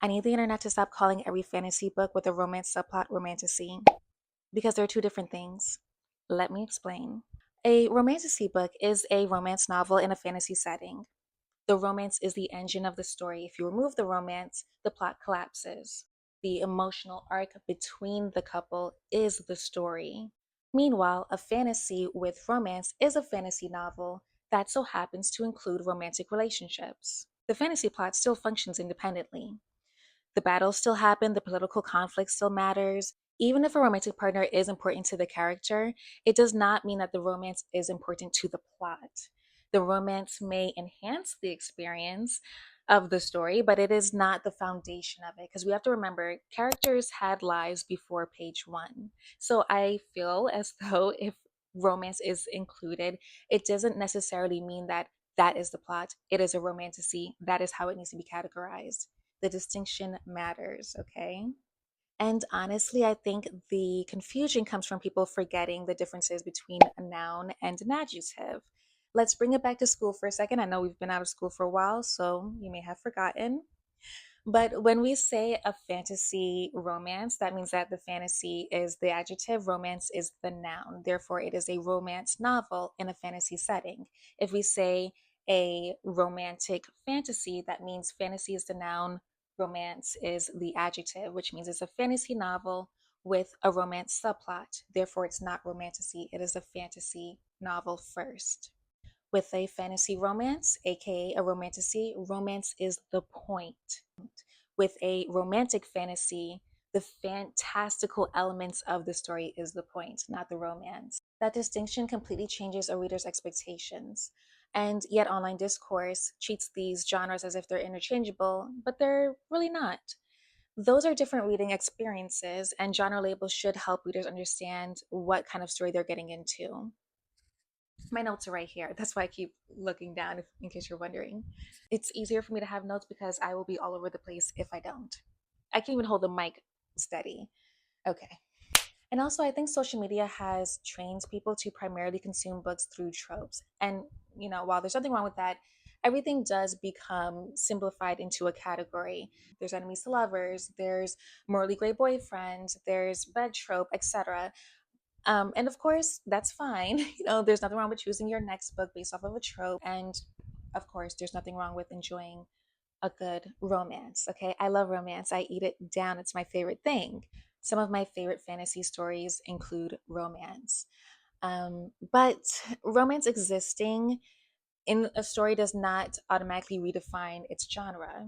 I need the internet to stop calling every fantasy book with a romance subplot romantasy because they're two different things. Let me explain. A romantasy book is a romance novel in a fantasy setting. The romance is the engine of the story. If you remove the romance, the plot collapses. The emotional arc between the couple is the story. Meanwhile, a fantasy with romance is a fantasy novel that so happens to include romantic relationships. The fantasy plot still functions independently. The battles still happen, the political conflict still matters. Even if a romantic partner is important to the character, it does not mean that the romance is important to the plot. The romance may enhance the experience of the story, but it is not the foundation of it. Because we have to remember, characters had lives before page one. So I feel as though if romance is included, it doesn't necessarily mean that that is the plot. It is a romantasy. That is how it needs to be categorized. The distinction matters, okay? And honestly, I think the confusion comes from people forgetting the differences between a noun and an adjective. Let's bring it back to school for a second. I know we've been out of school for a while, so you may have forgotten. But when we say a fantasy romance, that means that the fantasy is the adjective, romance is the noun. Therefore, it is a romance novel in a fantasy setting. If we say a romantic fantasy, that means fantasy is the noun, romance is the adjective, which means it's a fantasy novel with a romance subplot. Therefore, it's not romantasy, it is a fantasy novel first. With a fantasy romance, aka a romantasy, romance is the point. With a romantic fantasy, the fantastical elements of the story is the point, not the romance. That distinction completely changes a reader's expectations. And yet, online discourse treats these genres as if they're interchangeable, but they're really not. Those are different reading experiences, and genre labels should help readers understand what kind of story they're getting into. My notes are right here. That's why I keep looking down, in case you're wondering. It's easier for me to have notes because I will be all over the place if I don't. I can't even hold the mic steady. Okay. And also, I think social media has trained people to primarily consume books through tropes. And, while there's nothing wrong with that, everything does become simplified into a category. There's enemies to lovers, there's morally gray boyfriend, there's bed trope, etc. And of course, that's fine. There's nothing wrong with choosing your next book based off of a trope. And of course, there's nothing wrong with enjoying a good romance. Okay. I love romance. I eat it down. It's my favorite thing. Some of my favorite fantasy stories include romance. But romance existing in a story does not automatically redefine its genre.